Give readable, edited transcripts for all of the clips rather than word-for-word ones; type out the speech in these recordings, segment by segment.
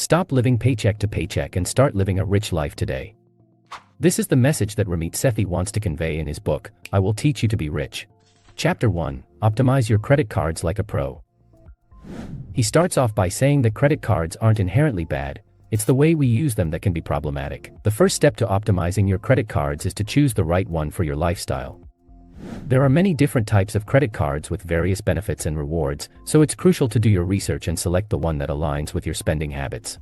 Stop living paycheck to paycheck and start living a rich life today. This is the message that Ramit Sethi wants to convey in his book, I Will Teach You to Be Rich. Chapter 1. Optimize your credit cards like a pro. He starts off by saying that credit cards aren't inherently bad, it's the way we use them that can be problematic. The first step to optimizing your credit cards is to choose the right one for your lifestyle. There are many different types of credit cards with various benefits and rewards, so it's crucial to do your research and select the one that aligns with your spending habits.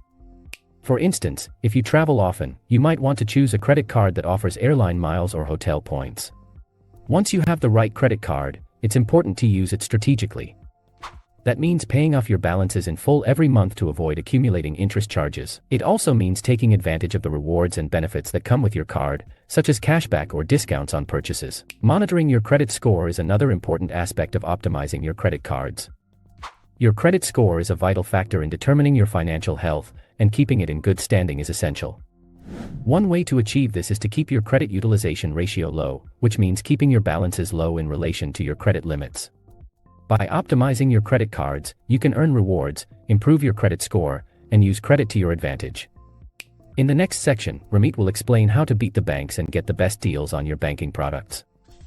For instance, if you travel often, you might want to choose a credit card that offers airline miles or hotel points. Once you have the right credit card, it's important to use it strategically. That means paying off your balances in full every month to avoid accumulating interest charges. It also means taking advantage of the rewards and benefits that come with your card, such as cashback or discounts on purchases. Monitoring your credit score is another important aspect of optimizing your credit cards. Your credit score is a vital factor in determining your financial health, and keeping it in good standing is essential. One way to achieve this is to keep your credit utilization ratio low, which means keeping your balances low in relation to your credit limits. By optimizing your credit cards, you can earn rewards, improve your credit score, and use credit to your advantage. In the next section, Ramit will explain how to beat the banks and get the best deals on your banking products.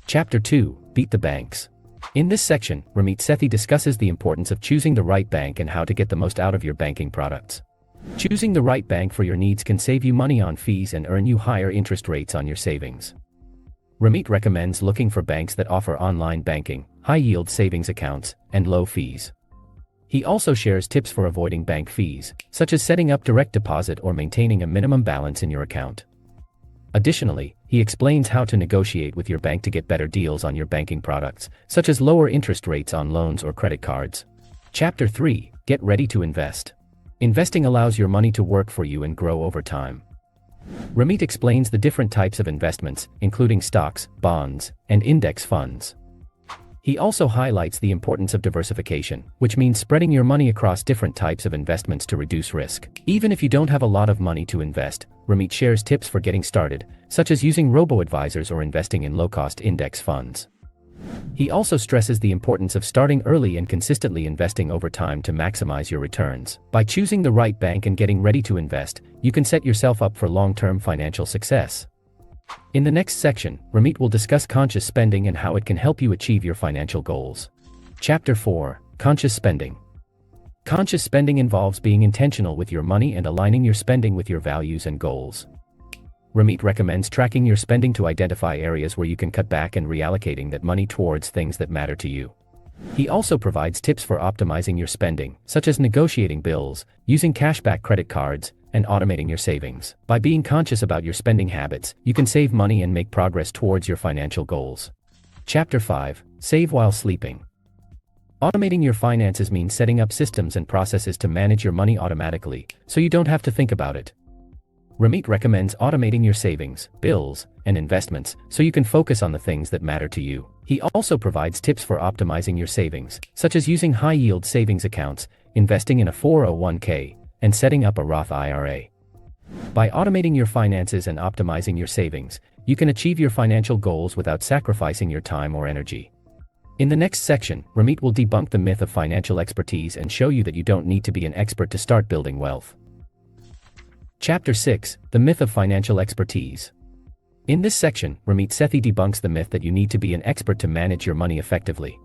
Chapter 2. Beat the banks. In this section, Ramit Sethi discusses the importance of choosing the right bank and how to get the most out of your banking products. Choosing the right bank for your needs can save you money on fees and earn you higher interest rates on your savings. Ramit recommends looking for banks that offer online banking, high-yield savings accounts, and low fees. He also shares tips for avoiding bank fees, such as setting up direct deposit or maintaining a minimum balance in your account. Additionally, he explains how to negotiate with your bank to get better deals on your banking products, such as lower interest rates on loans or credit cards. Chapter 3. Get ready to invest. Investing allows your money to work for you and grow over time. Ramit explains the different types of investments, including stocks, bonds, and index funds. He also highlights the importance of diversification, which means spreading your money across different types of investments to reduce risk. Even if you don't have a lot of money to invest, Ramit shares tips for getting started, such as using robo-advisors or investing in low-cost index funds. He also stresses the importance of starting early and consistently investing over time to maximize your returns. By choosing the right bank and getting ready to invest, you can set yourself up for long-term financial success. In the next section, Ramit will discuss conscious spending and how it can help you achieve your financial goals. Chapter 4. Conscious spending. Conscious spending involves being intentional with your money and aligning your spending with your values and goals. Ramit recommends tracking your spending to identify areas where you can cut back and reallocating that money towards things that matter to you. He also provides tips for optimizing your spending, such as negotiating bills, using cashback credit cards, and automating your savings. By being conscious about your spending habits, you can save money and make progress towards your financial goals. Chapter 5. Save while sleeping. Automating your finances means setting up systems and processes to manage your money automatically, so you don't have to think about it. Ramit recommends automating your savings, bills, and investments, so you can focus on the things that matter to you. He also provides tips for optimizing your savings, such as using high-yield savings accounts, investing in a 401k, and setting up a Roth IRA. By automating your finances and optimizing your savings, you can achieve your financial goals without sacrificing your time or energy. In the next section, Ramit will debunk the myth of financial expertise and show you that you don't need to be an expert to start building wealth. Chapter 6. The Myth of Financial Expertise. In this section, Ramit Sethi debunks the myth that you need to be an expert to manage your money effectively.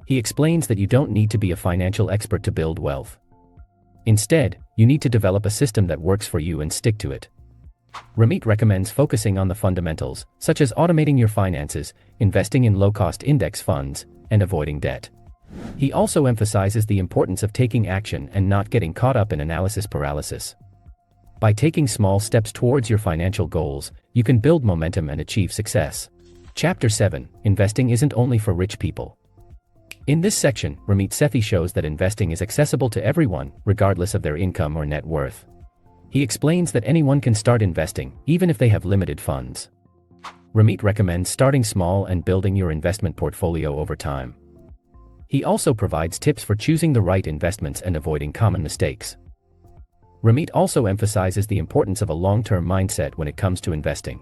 He explains that you don't need to be a financial expert to build wealth. Instead, you need to develop a system that works for you and stick to it. Ramit recommends focusing on the fundamentals, such as automating your finances, investing in low-cost index funds, and avoiding debt. He also emphasizes the importance of taking action and not getting caught up in analysis paralysis. By taking small steps towards your financial goals, you can build momentum and achieve success. Chapter 7. Investing isn't only for rich people. In this section, Ramit Sethi shows that investing is accessible to everyone, regardless of their income or net worth. He explains that anyone can start investing, even if they have limited funds. Ramit recommends starting small and building your investment portfolio over time. He also provides tips for choosing the right investments and avoiding common mistakes. Ramit also emphasizes the importance of a long-term mindset when it comes to investing.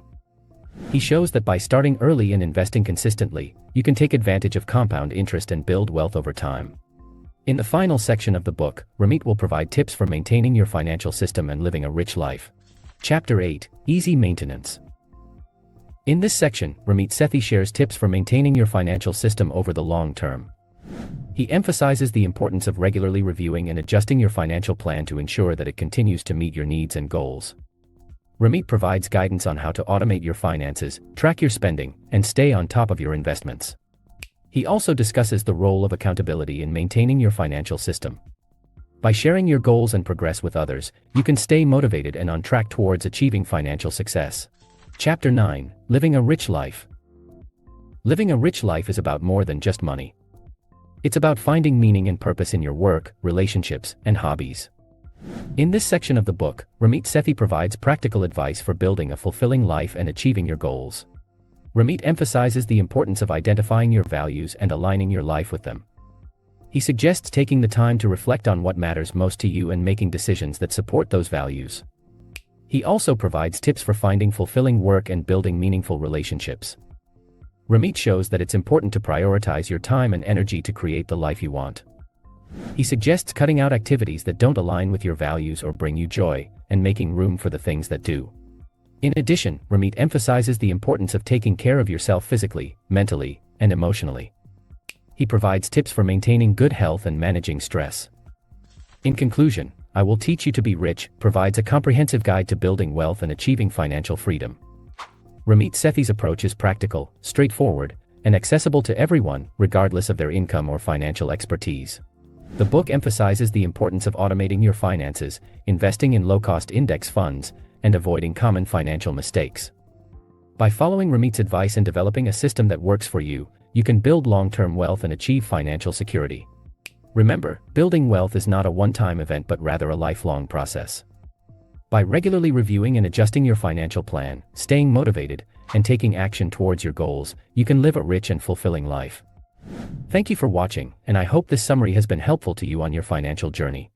He shows that by starting early and investing consistently, you can take advantage of compound interest and build wealth over time. In the final section of the book, Ramit will provide tips for maintaining your financial system and living a rich life. Chapter 8: Easy Maintenance. In this section, Ramit Sethi shares tips for maintaining your financial system over the long term. He emphasizes the importance of regularly reviewing and adjusting your financial plan to ensure that it continues to meet your needs and goals. Ramit provides guidance on how to automate your finances, track your spending, and stay on top of your investments. He also discusses the role of accountability in maintaining your financial system. By sharing your goals and progress with others, you can stay motivated and on track towards achieving financial success. Chapter 9: Living a Rich Life. Living a rich life is about more than just money. It's about finding meaning and purpose in your work, relationships, and hobbies. In this section of the book, Ramit Sethi provides practical advice for building a fulfilling life and achieving your goals. Ramit emphasizes the importance of identifying your values and aligning your life with them. He suggests taking the time to reflect on what matters most to you and making decisions that support those values. He also provides tips for finding fulfilling work and building meaningful relationships. Ramit shows that it's important to prioritize your time and energy to create the life you want. He suggests cutting out activities that don't align with your values or bring you joy, and making room for the things that do. In addition, Ramit emphasizes the importance of taking care of yourself physically, mentally, and emotionally. He provides tips for maintaining good health and managing stress. In conclusion, I Will Teach You to Be Rich provides a comprehensive guide to building wealth and achieving financial freedom. Ramit Sethi's approach is practical, straightforward, and accessible to everyone, regardless of their income or financial expertise. The book emphasizes the importance of automating your finances, investing in low-cost index funds, and avoiding common financial mistakes. By following Ramit's advice and developing a system that works for you, you can build long-term wealth and achieve financial security. Remember, building wealth is not a one-time event but rather a lifelong process. By regularly reviewing and adjusting your financial plan, staying motivated, and taking action towards your goals, you can live a rich and fulfilling life. Thank you for watching, and I hope this summary has been helpful to you on your financial journey.